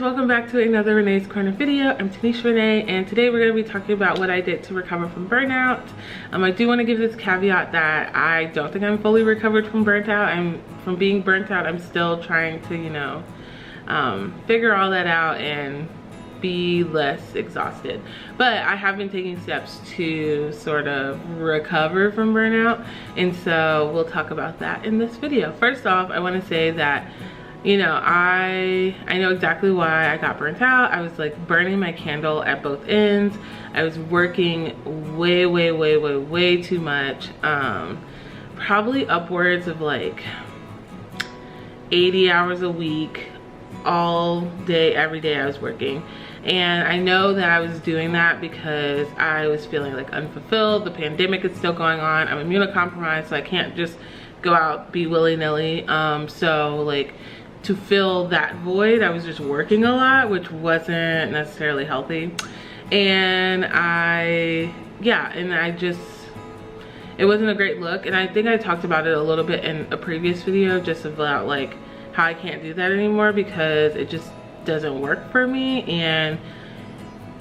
welcome back to another Renee's Corner video. I'm Tanisha Renee, and today we're going to be talking about what I did to recover from burnout. I do want to give this caveat that I don't think I'm fully recovered from burnt out. From being burnt out, I'm still trying to, figure all that out and be less exhausted. But I have been taking steps to sort of recover from burnout, and so we'll talk about that in this video. First off, I want to say that I know exactly why I got burnt out. I was like burning my candle at both ends. I was working way too much. Probably upwards of like 80 hours a week, all day, every day I was working. And I know that I was doing that because I was feeling like unfulfilled. The pandemic is still going on. I'm immunocompromised, so I can't just go out, be willy-nilly. So like, to fill that void, I was just working a lot, which wasn't necessarily healthy. And it wasn't a great look. And I think I talked about it a little bit in a previous video, just about like how I can't do that anymore because it just doesn't work for me, and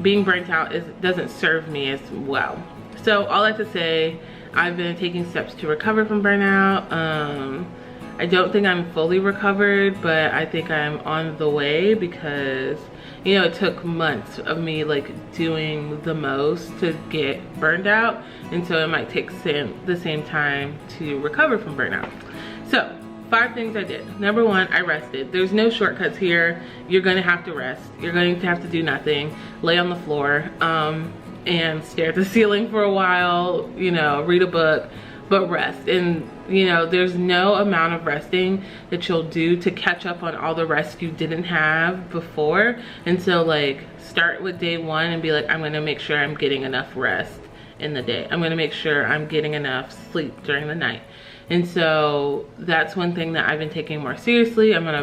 being burnt out doesn't serve me as well. So all that to say, I've been taking steps to recover from burnout. I don't think I'm fully recovered, but I think I'm on the way because, it took months of me like doing the most to get burned out. And so it might take the same time to recover from burnout. So 5 things I did. Number 1, I rested. There's no shortcuts here. You're gonna have to rest. You're going to have to do nothing, lay on the floor, and stare at the ceiling for a while, read a book, but rest. And there's no amount of resting that you'll do to catch up on all the rest you didn't have before. And so like, start with day 1 and be like, I'm gonna make sure I'm getting enough rest in the day. I'm gonna make sure I'm getting enough sleep during the night. And so that's one thing that I've been taking more seriously. I'm on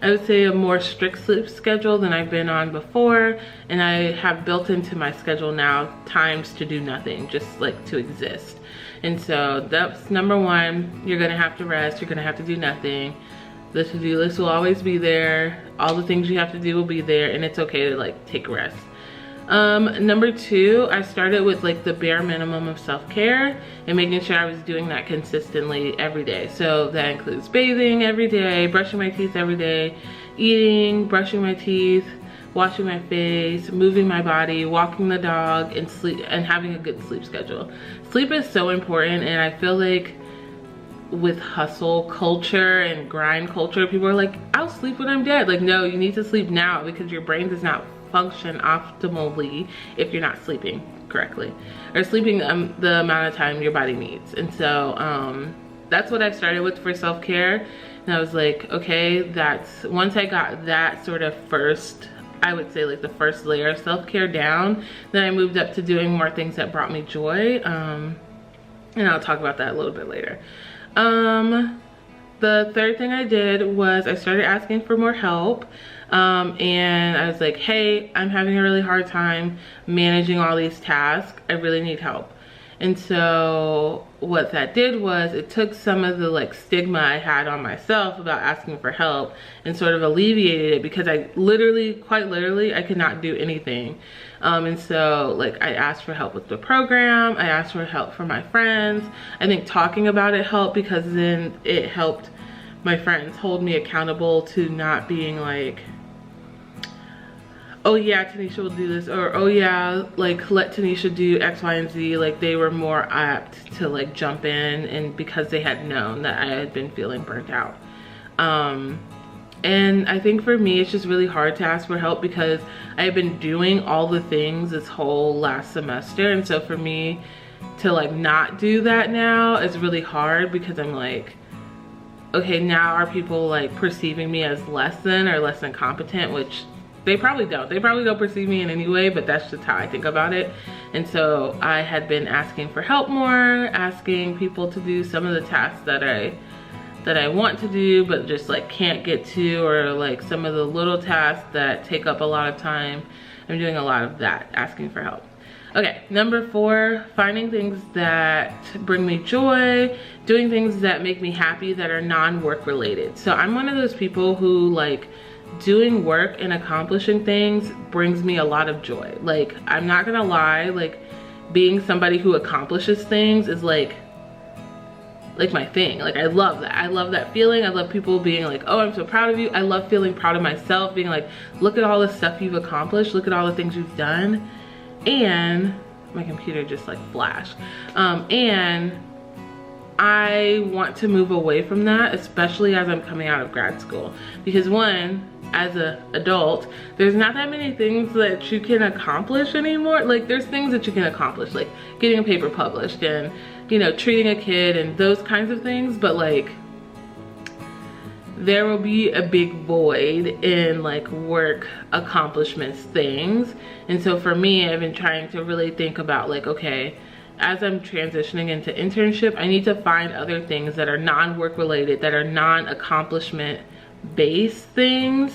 I would say a more strict sleep schedule than I've been on before. And I have built into my schedule now times to do nothing, just like to exist. And so that's number 1. You're gonna have to rest. You're gonna have to do nothing. The to-do list will always be there. All the things you have to do will be there, and it's okay to like take rest. Number 2, I started with like the bare minimum of self-care and making sure I was doing that consistently every day. So that includes bathing every day, brushing my teeth every day, eating, brushing my teeth, washing my face, moving my body, walking the dog, and sleep, and having a good sleep schedule. Sleep is so important, and I feel like with hustle culture and grind culture, people are like, I'll sleep when I'm dead. Like, no, you need to sleep now because your brain does not function optimally if you're not sleeping correctly, or sleeping the amount of time your body needs. And so that's what I started with for self-care. And I was like, okay, once I got that sort of first, I would say like the first layer of self-care down, then I moved up to doing more things that brought me joy. And I'll talk about that a little bit later. The third thing I did was I started asking for more help. And I was like, hey, I'm having a really hard time managing all these tasks. I really need help. And so what that did was it took some of the like stigma I had on myself about asking for help and sort of alleviated it, because I quite literally, I could not do anything. And so like, I asked for help with the program. I asked for help from my friends. I think talking about it helped, because then it helped my friends hold me accountable to not being like, oh yeah, Tanisha will do this, or oh yeah, like let Tanisha do X, Y, and Z. Like, they were more apt to like jump in, and because they had known that I had been feeling burnt out. And I think for me, it's just really hard to ask for help because I have been doing all the things this whole last semester. And so for me to like not do that now is really hard, because I'm like, okay, now are people like perceiving me as less than competent, which they probably don't. They probably don't perceive me in any way, but that's just how I think about it. And so I had been asking for help more, asking people to do some of the tasks that I want to do, but just like can't get to, or like some of the little tasks that take up a lot of time. I'm doing a lot of that, asking for help. Okay, number 4, finding things that bring me joy, doing things that make me happy that are non-work related. So I'm one of those people who like doing work and accomplishing things brings me a lot of joy. Like, I'm not gonna lie, like being somebody who accomplishes things is like my thing. Like, I love that. I love that feeling. I love people being like, oh, I'm so proud of you. I love feeling proud of myself, being like, look at all the stuff you've accomplished, look at all the things you've done. And my computer just like flashed. And I want to move away from that, especially as I'm coming out of grad school, because one, as an adult, there's not that many things that you can accomplish anymore. Like, there's things that you can accomplish, like getting a paper published and, you know, treating a kid and those kinds of things, but like there will be a big void in like work accomplishments things. And so for me, I've been trying to really think about like, okay, as I'm transitioning into internship, I need to find other things that are non-work related, that are non-accomplishment based things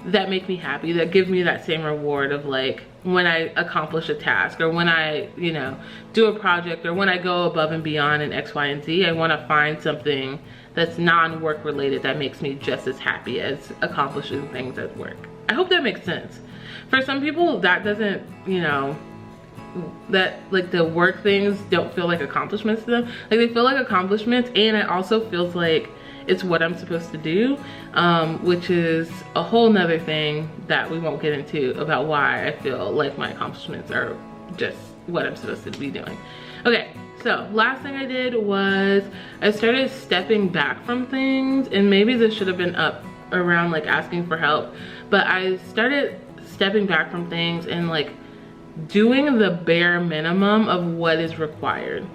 that make me happy, that give me that same reward of like when I accomplish a task, or when I, you know, do a project, or when I go above and beyond in X, Y, and Z. I want to find something that's non-work related that makes me just as happy as accomplishing things at work. I hope that makes sense. For some people, that doesn't, you know, that like the work things don't feel like accomplishments to them. Like, they feel like accomplishments, and it also feels like it's what I'm supposed to do, which is a whole nother thing that we won't get into about why I feel like my accomplishments are just what I'm supposed to be doing. Okay, so last thing I did was I started stepping back from things, and maybe this should have been up around like asking for help, but I started stepping back from things and like doing the bare minimum of what is required.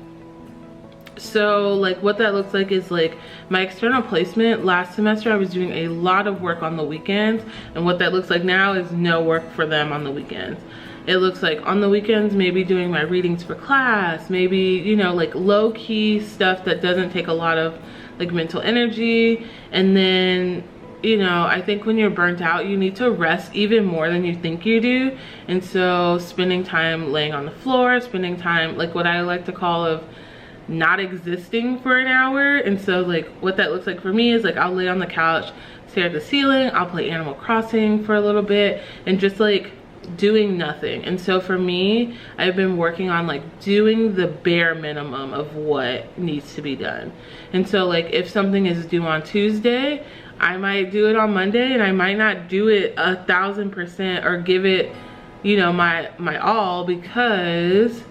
So like what that looks like is like my external placement last semester, I was doing a lot of work on the weekends, and what that looks like now is no work for them on the weekends. It looks like on the weekends, maybe doing my readings for class, maybe, you know, like low-key stuff that doesn't take a lot of like mental energy. And then, you know, I think when you're burnt out, you need to rest even more than you think you do. And so spending time laying on the floor, spending time like what I like to call of not existing for an hour. And so like what that looks like for me is like I'll lay on the couch, stare at the ceiling, I'll play Animal Crossing for a little bit, and just like doing nothing. And so for me, I've been working on like doing the bare minimum of what needs to be done. And so like if something is due on Tuesday, I might do it on Monday, and I might not do it 1000% or give it, you know, my all, because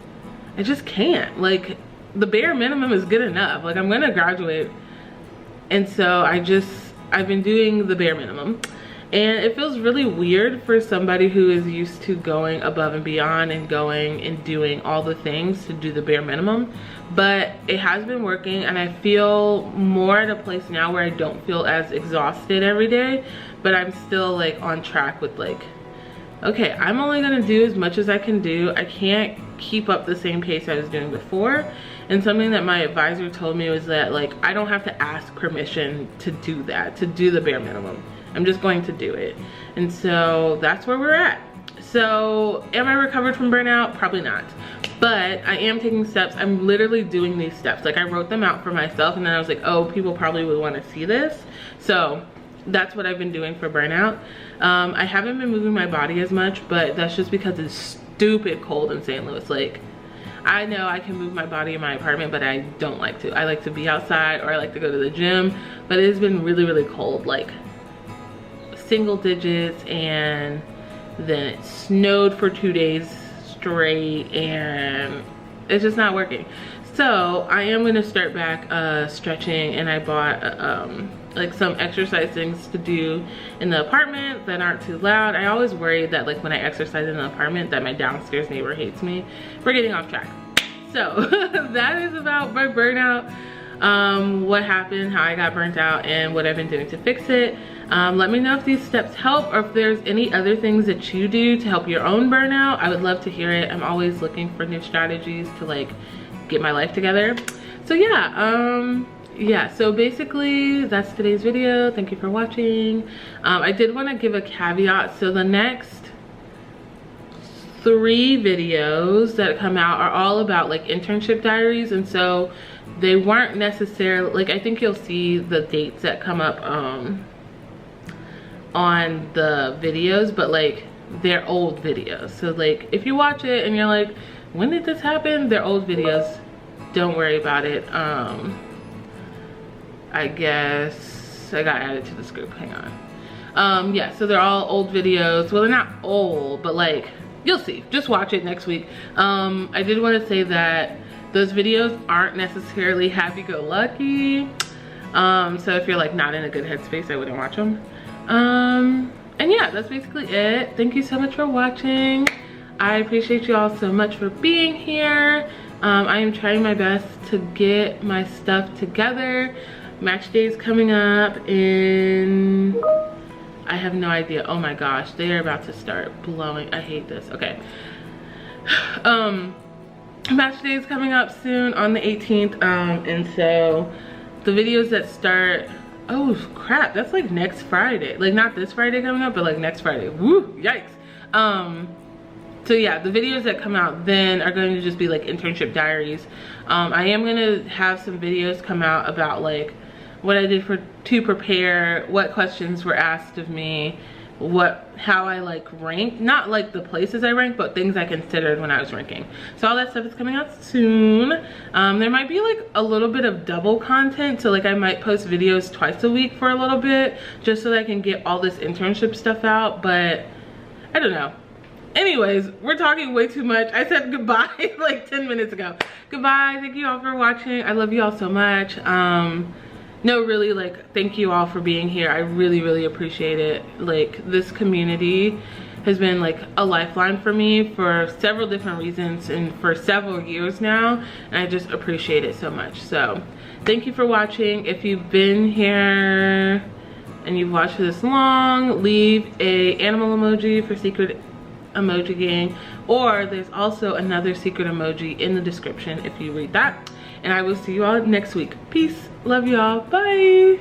I just can't. Like, the bare minimum is good enough. Like, I'm gonna graduate, and so I've been doing the bare minimum. And it feels really weird for somebody who is used to going above and beyond and going and doing all the things to do the bare minimum. But it has been working, and I feel more at a place now where I don't feel as exhausted every day, but I'm still like on track with like, okay, I'm only gonna do as much as I can do. I can't keep up the same pace I was doing before. And something that my advisor told me was that like, I don't have to ask permission to do that, to do the bare minimum. I'm just going to do it. And so that's where we're at. So am I recovered from burnout? Probably not. But I am taking steps. I'm literally doing these steps. Like, I wrote them out for myself, and then I was like, oh, people probably would want to see this. So that's what I've been doing for burnout. I haven't been moving my body as much, but that's just because it's stupid cold in St. Louis. Like, I know I can move my body in my apartment, but I don't like to. I like to be outside, or I like to go to the gym, but it has been really, really cold. Like, single digits, and then it snowed for 2 days straight, and it's just not working. So I am gonna start back stretching, and I bought like some exercise things to do in the apartment that aren't too loud. I always worry that like when I exercise in the apartment that my downstairs neighbor hates me. We're getting off track. So that is about my burnout, what happened, how I got burnt out, and what I've been doing to fix it. Let me know if these steps help, or if there's any other things that you do to help your own burnout. I would love to hear it. I'm always looking for new strategies to like get my life together. So yeah, so basically that's today's video. Thank you for watching. I did want to give a caveat. So the next 3 videos that come out are all about like internship diaries, and so they weren't necessarily like, I think you'll see the dates that come up on the videos, but like they're old videos. So like if you watch it and you're like, when did this happen? They're old videos. Don't worry about it. I guess I got added to this group. Hang on. Yeah, so they're all old videos. Well, they're not old, but like you'll see. Just watch it next week. I did want to say that those videos aren't necessarily happy-go-lucky. So if you're like not in a good headspace, I wouldn't watch them. And yeah, that's basically it. Thank you so much for watching. I appreciate you all so much for being here. I am trying my best to get my stuff together. Match day is coming up in, I have no idea. Oh my gosh, they are about to start blowing. I hate this. Okay. Match day is coming up soon on the 18th. And so the videos that start, oh crap, that's like next Friday. Like not this Friday coming up, but like next Friday. Woo, yikes. So yeah, the videos that come out then are going to just be like internship diaries. I am going to have some videos come out about like what I did to prepare, what questions were asked of me, how I like ranked, not like the places I ranked, but things I considered when I was ranking. So all that stuff is coming out soon. There might be like a little bit of double content, so like I might post videos twice a week for a little bit just so that I can get all this internship stuff out, but I don't know. Anyways, we're talking way too much. I said goodbye like 10 minutes ago. Goodbye, thank you all for watching. I love you all so much. No, really, like, thank you all for being here. I really, really appreciate it. Like, this community has been like a lifeline for me for several different reasons and for several years now, and I just appreciate it so much. So thank you for watching. If you've been here and you've watched this long, leave a animal emoji for secret emoji gang, or there's also another secret emoji in the description if you read that. And I will see you all next week. Peace. Love y'all. Bye.